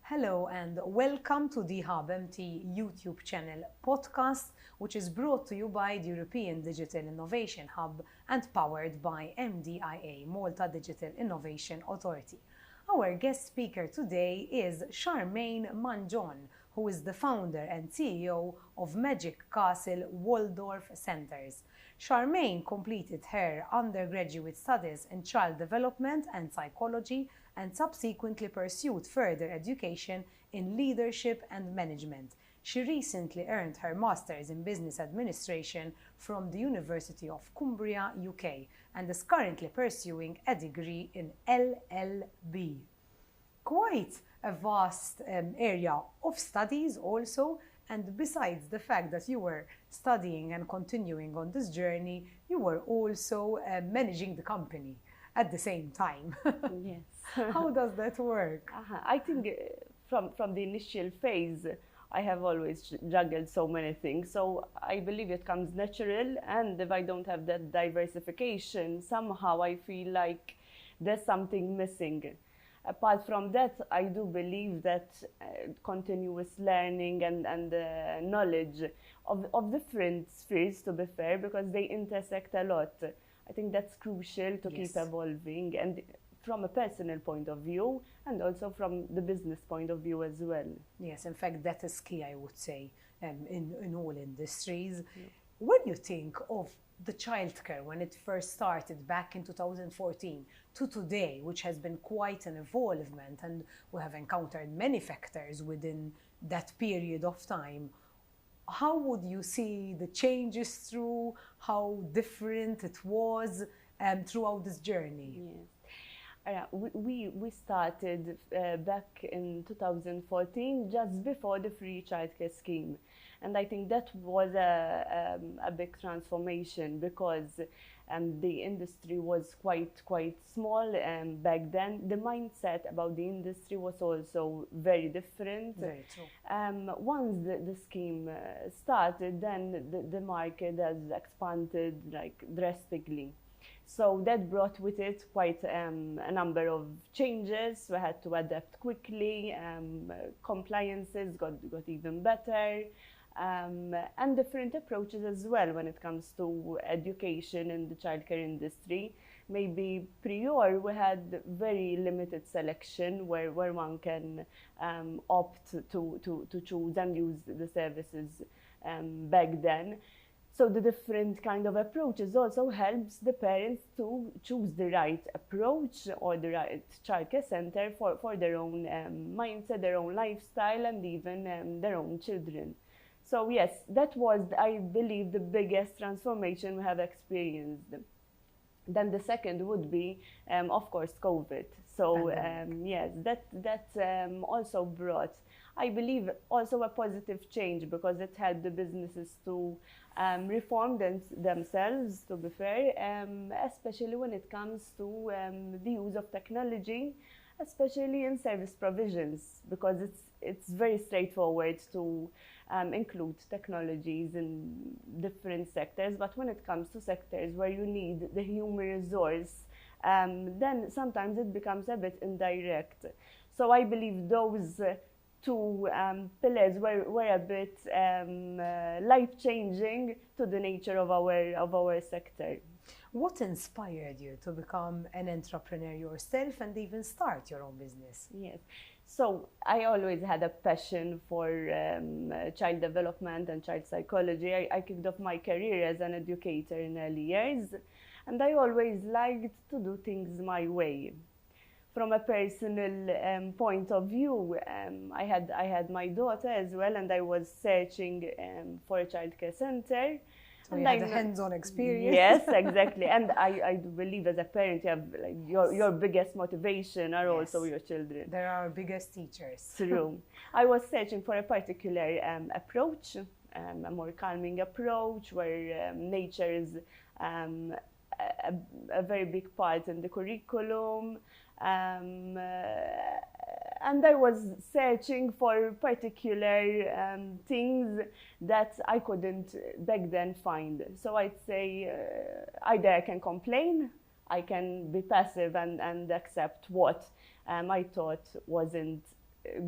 Hello and welcome to the Hub MT YouTube channel podcast, which is brought to you by the European Digital Innovation Hub and powered by MDIA, Malta Digital Innovation Authority. Our guest speaker today is Charmaine Mangion, who is the founder and CEO of Magic Castle Waldorf Centers. Charmaine completed her undergraduate studies in child development and psychology and subsequently pursued further education in leadership and management. She recently earned her master's in business administration from the University of Cumbria, UK, and is currently pursuing a degree in LLB. Quite a vast area of studies also, and besides the fact that you were studying and continuing on this journey, you were also managing the company at the same time. Yes. How does that work? I think from the initial phase, I have always juggled so many things. So I believe it comes natural, and if I don't have that diversification, somehow I feel like there's something missing. Apart from that, I do believe that continuous learning and knowledge of different spheres, to be fair, because they intersect a lot. I think that's crucial to keep evolving, and from a personal point of view, and also from the business point of view as well. Yes, in fact, that is key, I would say, in all industries. Yeah. When you think of the childcare, when it first started back in 2014 to today, which has been quite an evolvement, and we have encountered many factors within that period of time, how would you see the changes through, how different it was throughout this journey? Yes. We started back in 2014, just before the free childcare scheme. And I think that was a big transformation, because the industry was quite small back then. The mindset about the industry was also very different. Very true. Once the scheme started, then the market has expanded drastically. So that brought with it quite a number of changes. We had to adapt quickly. Compliances got even better. And different approaches as well when it comes to education in the childcare industry. Maybe prior we had very limited selection where one can opt to choose and use the services back then. So the different kind of approaches also helps the parents to choose the right approach or the right childcare center for their own mindset, their own lifestyle, and even their own children. So yes, that was, I believe, the biggest transformation we have experienced. Then the second would be, of course, COVID. So yes, that also brought, I believe, also a positive change, because it helped the businesses to reform themselves, to be fair, especially when it comes to the use of technology, especially in service provisions, because it's very straightforward to include technologies in different sectors. But when it comes to sectors where you need the human resource, then sometimes it becomes a bit indirect. So I believe those two pillars were a bit life-changing to the nature of our sector. What inspired you to become an entrepreneur yourself and even start your own business? Yes. So I always had a passion for child development and child psychology. I kicked off my career as an educator in early years, and I always liked to do things my way. From a personal point of view, I had my daughter as well, and I was searching for a childcare center. So you had a hands-on experience. Yes, exactly. And I do believe as a parent, you have your biggest motivation are also your children. They're our biggest teachers. True. I was searching for a particular approach, a more calming approach, where nature is a very big part in the curriculum. And I was searching for particular things that I couldn't back then find. So I'd say either I can complain, I can be passive and accept what I thought wasn't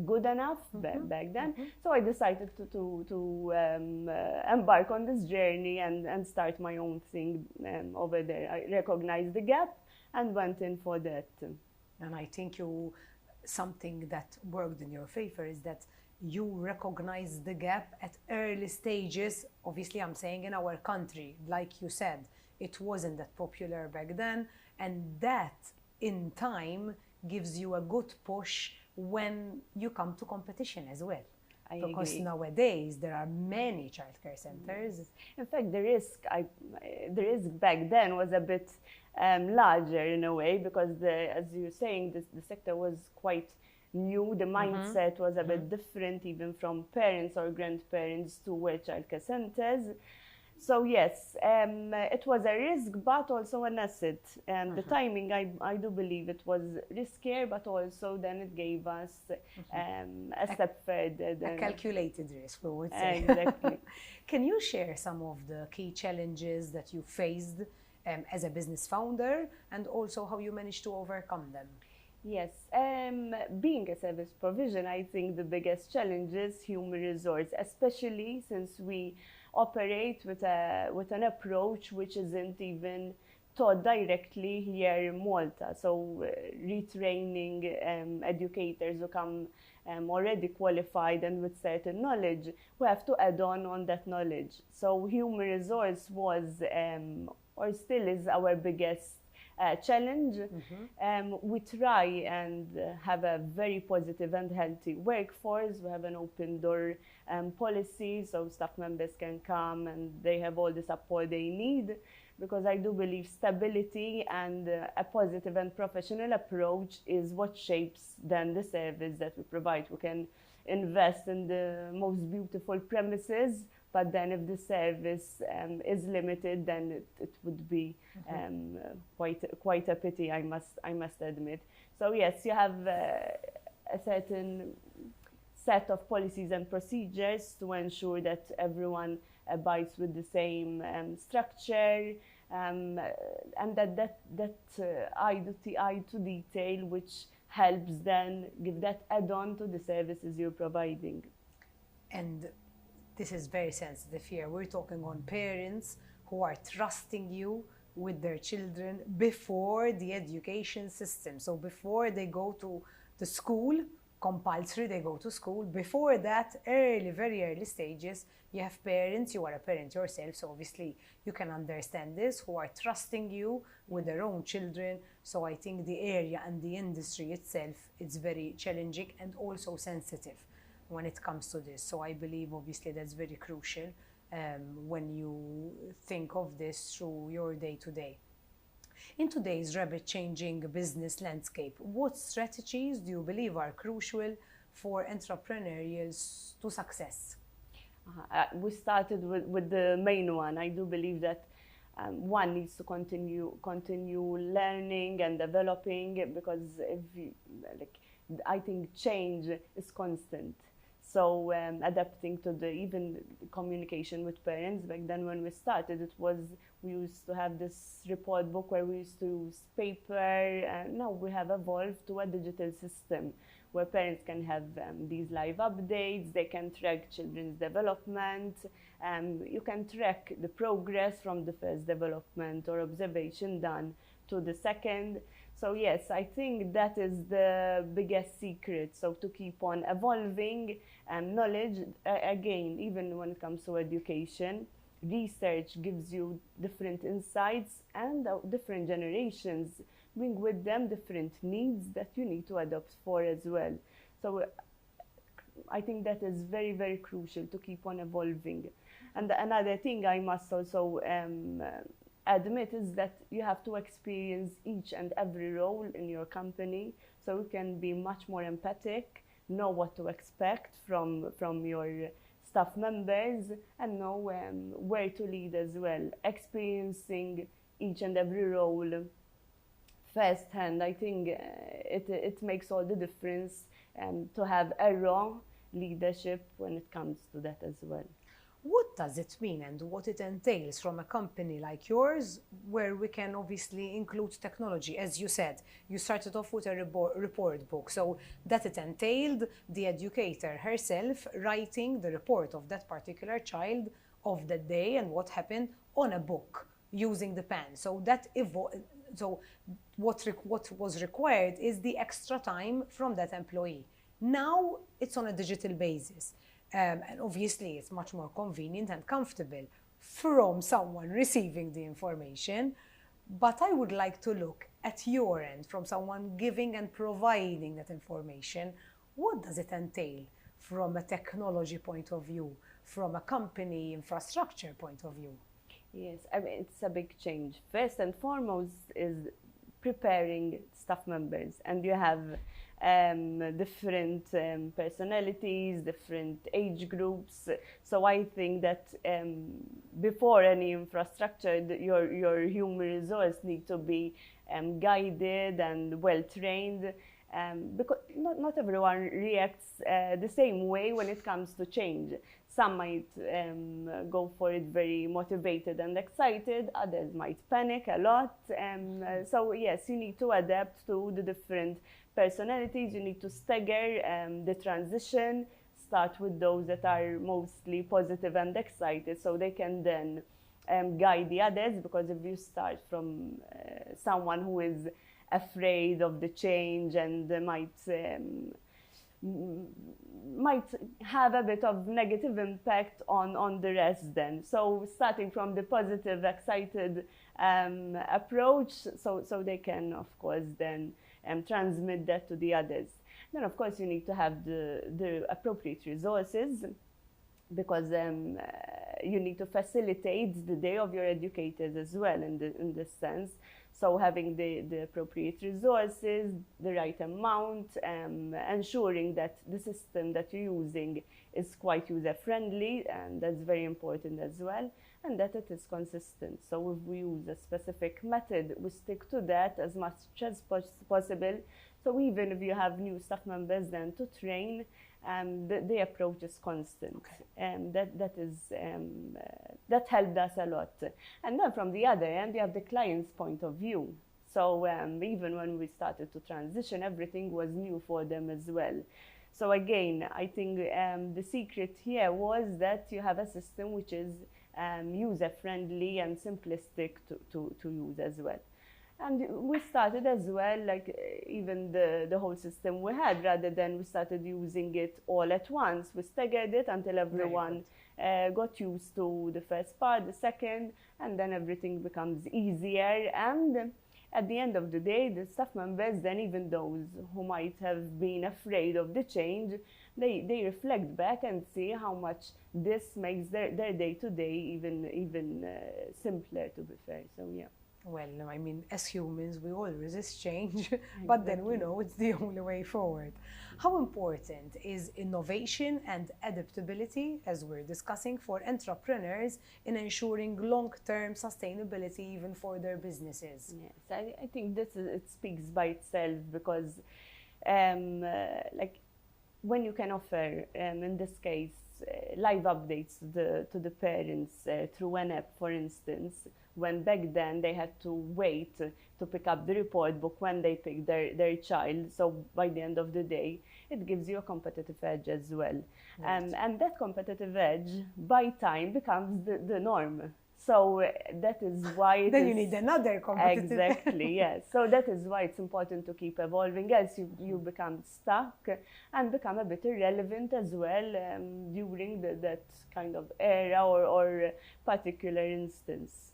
good enough back then. So I decided to embark on this journey and start my own thing over there. I recognized the gap and went in for that. And I think something that worked in your favor is that you recognize the gap at early stages. Obviously, I'm saying in our country, like you said, it wasn't that popular back then, and that in time gives you a good push when you come to competition as well. Because nowadays there are many childcare centers. In fact, the risk back then was a bit larger in a way, because as you're saying, the sector was quite new. The mindset was a bit different, even from parents or grandparents to childcare centers. So yes, it was a risk, but also an asset. The timing, I do believe it was riskier, but also then it gave us a step further. A calculated risk, we would say. Exactly. Can you share some of the key challenges that you faced as a business founder, and also how you managed to overcome them? Yes, being a service provision, I think the biggest challenge is human resource, especially since we operate with an approach which isn't even taught directly here in Malta. So retraining educators who come already qualified and with certain knowledge, we have to add on that knowledge. So human resource was or still is our biggest challenge. We try and have a very positive and healthy workforce. We have an open door policy, so staff members can come and they have all the support they need, because I do believe stability and a positive and professional approach is what shapes then the service that we provide. We can invest in the most beautiful premises, but then if the service is limited, then it would be quite a pity, I must admit. So yes, you have a certain set of policies and procedures to ensure that everyone abides with the same structure, and that eye to detail, which helps then give that add-on to the services you're providing. And this is very sensitive here. We're talking on parents who are trusting you with their children before the education system. So before they go to the school, compulsory they go to school. Before that, very early stages, you have parents, you are a parent yourself, so obviously you can understand this, who are trusting you with their own children. So I think the area and the industry itself, it's very challenging and also sensitive when it comes to this. So I believe obviously that's very crucial when you think of this through your day-to-day. In today's rapid changing business landscape, what strategies do you believe are crucial for entrepreneurials to success? We started with the main one. I do believe that one needs to continue learning and developing, because I think change is constant. So adapting to even communication with parents. Back then when we started, we used to have this report book where we used to use paper, and now we have evolved to a digital system where parents can have these live updates, they can track children's development, you can track the progress from the first development or observation done to the second. So yes, I think that is the biggest secret. So to keep on evolving knowledge, again, even when it comes to education, research gives you different insights, and different generations bring with them different needs that you need to adopt for as well. So I think that is very, very crucial to keep on evolving. And another thing I must also admit is that you have to experience each and every role in your company, so you can be much more empathic, know what to expect from your staff members, and know where to lead as well. Experiencing each and every role firsthand, I think it makes all the difference to have a raw leadership when it comes to that as well. What does it mean and what it entails from a company like yours, where we can obviously include technology? As you said, you started off with a report book, so that it entailed the educator herself writing the report of that particular child of the day and what happened on a book using the pen. So what was required is the extra time from that employee. Now it's on a digital basis. And obviously, it's much more convenient and comfortable from someone receiving the information. But I would like to look at your end, from someone giving and providing that information. What does it entail from a technology point of view, from a company infrastructure point of view? Yes, I mean, it's a big change. First and foremost is preparing staff members, and you have different personalities, different age groups. So I think that before any infrastructure, your human resource need to be guided and well trained. Because not everyone reacts the same way when it comes to change. Some might go for it very motivated and excited, others might panic a lot. So yes, you need to adapt to the different personalities. You need to stagger the transition, start with those that are mostly positive and excited, so they can then guide the others. Because if you start from someone who is afraid of the change and might have a bit of negative impact on the rest then. So starting from the positive, excited approach, so they can, of course, then transmit that to the others. Then, of course, you need to have the appropriate resources, because you need to facilitate the day of your educators as well in this sense. So having the appropriate resources, the right amount, ensuring that the system that you're using is quite user-friendly, and that's very important as well, and that it is consistent. So if we use a specific method, we stick to that as much as possible. So even if you have new staff members then to train, the approach is constant. Okay. That helped us a lot. And then from the other end, you have the client's point of view. So even when we started to transition, everything was new for them as well. So again, I think the secret here was that you have a system which is user-friendly and simplistic to use as well. And we started as well, like even the whole system we had, rather than we started using it all at once, we staggered it until everyone got used to the first part, the second, and then everything becomes easier. And at the end of the day, the staff members, then even those who might have been afraid of the change, they reflect back and see how much this makes their day-to-day even simpler, to be fair. So yeah. Well, I mean, as humans, we all resist change, but then we know it's the only way forward. How important is innovation and adaptability, as we're discussing, for entrepreneurs in ensuring long-term sustainability even for their businesses? Yes, I think it speaks by itself, because like when you can offer, in this case, live updates to the parents through an app, for instance, when back then they had to wait to pick up the report book when they pick their child. So by the end of the day, it gives you a competitive edge as well. Right. And that competitive edge, by time, becomes the norm. So that is why then you need another competitive edge. Exactly, yes. So that is why it's important to keep evolving, as you become stuck and become a bit irrelevant as well during that kind of era or particular instance.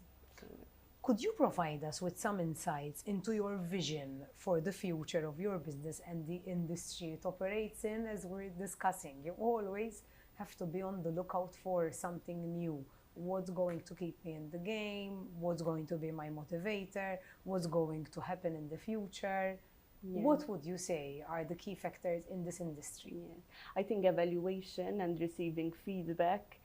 Could you provide us with some insights into your vision for the future of your business and the industry it operates in, as we're discussing? You always have to be on the lookout for something new. What's going to keep me in the game? What's going to be my motivator? What's going to happen in the future? Yeah. What would you say are the key factors in this industry? Yeah. I think evaluation and receiving feedback,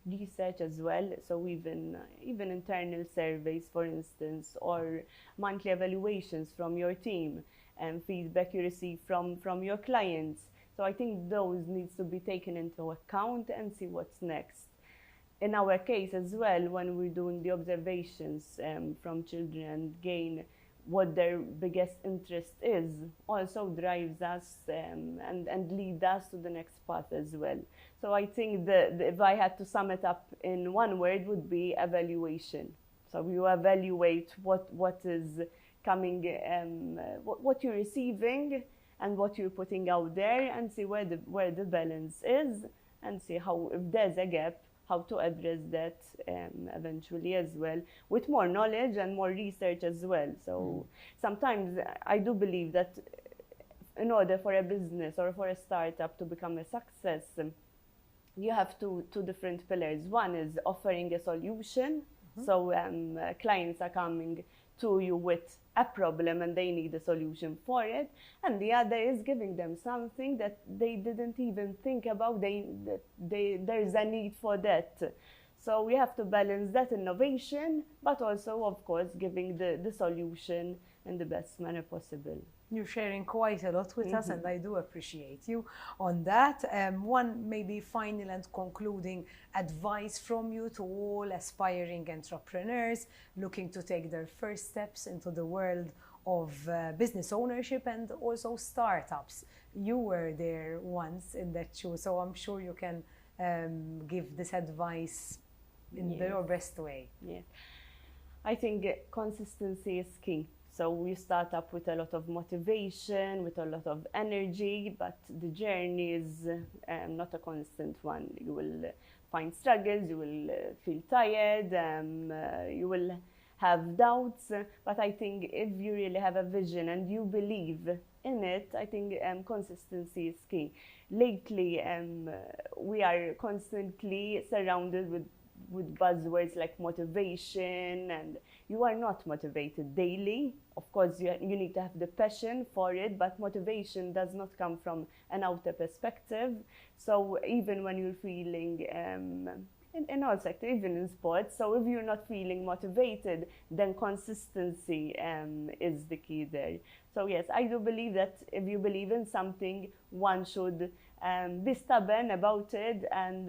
research as well. So even internal surveys, for instance, or monthly evaluations from your team, and feedback you receive from your clients. So I think those needs to be taken into account and see what's next. In our case as well, when we're doing the observations from children and gain what their biggest interest is, also drives us and lead us to the next path as well. So I think if I had to sum it up in one word, would be evaluation. So you evaluate what is coming, what you're receiving and what you're putting out there, and see where the balance is, and see how, if there's a gap, how to address that eventually as well, with more knowledge and more research as well. So sometimes I do believe that in order for a business or for a startup to become a success, you have two different pillars. One is offering a solution. So clients are coming to you with a problem and they need a solution for it, and the other is giving them something that they didn't even think about. There is a need for that. So we have to balance that innovation, but also, of course, giving the solution in the best manner possible. You're sharing quite a lot with us, and I do appreciate you on that. One maybe final and concluding advice from you to all aspiring entrepreneurs looking to take their first steps into the world of business ownership and also startups. You were there once in that shoe, so I'm sure you can give this advice in your best way. Yes, I think consistency is key. So we start up with a lot of motivation, with a lot of energy, but the journey is not a constant one. You will find struggles, you will feel tired, you will have doubts, but I think if you really have a vision and you believe in it, I think consistency is key. Lately, we are constantly surrounded with buzzwords like motivation, and you are not motivated daily. Of course, you need to have the passion for it, but motivation does not come from an outer perspective. So even when you're feeling, in all sectors, even in sports, so if you're not feeling motivated, then consistency is the key there. So yes, I do believe that if you believe in something, one should be stubborn about it and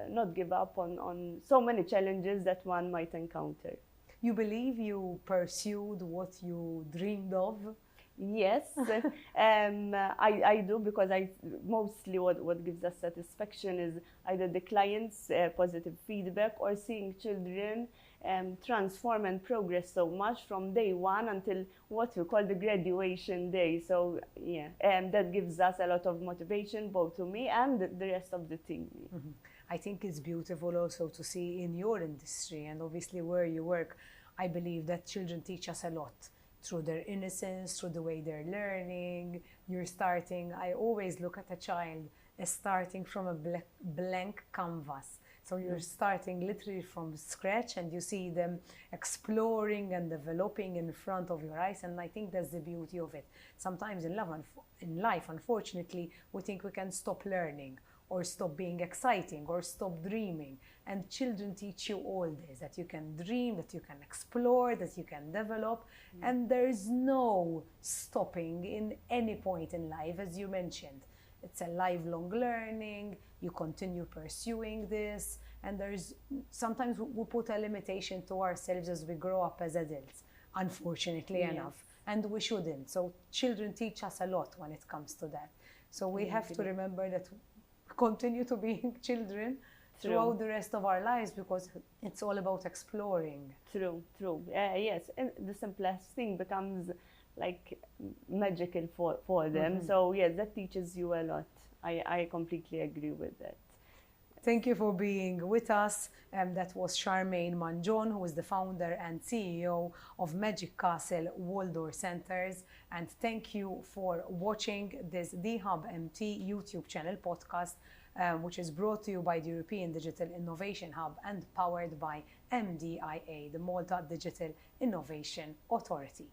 not give up on so many challenges that one might encounter. You believe you pursued what you dreamed of? Yes, I do, because mostly what gives us satisfaction is either the client's positive feedback or seeing children transform and progress so much from day one until what we call the graduation day. So yeah, that gives us a lot of motivation, both to me and the rest of the team. I think it's beautiful also to see in your industry and obviously where you work. I believe that children teach us a lot through their innocence, through the way they're learning. You're starting, I always look at a child as starting from a blank canvas. So you're starting literally from scratch and you see them exploring and developing in front of your eyes. And I think that's the beauty of it. Sometimes in life, unfortunately, we think we can stop learning or stop being exciting or stop dreaming. And children teach you all this, that you can dream, that you can explore, that you can develop. And there is no stopping in any point in life, as you mentioned. It's a lifelong learning, you continue pursuing this, and sometimes we put a limitation to ourselves as we grow up as adults, unfortunately enough, and we shouldn't. So children teach us a lot when it comes to that. So we have to remember that we continue to be children throughout the rest of our lives, because it's all about exploring. True. Yes, and the simplest thing becomes like magical for them. So yes, that teaches you a lot. I completely agree with that. Thank you for being with us. That was Charmaine Mangion, who is the founder and CEO of Magic Castle Waldorf Centers. And thank you for watching this The Hub MT YouTube channel podcast, which is brought to you by the European Digital Innovation Hub and powered by MDIA, the Malta Digital Innovation Authority.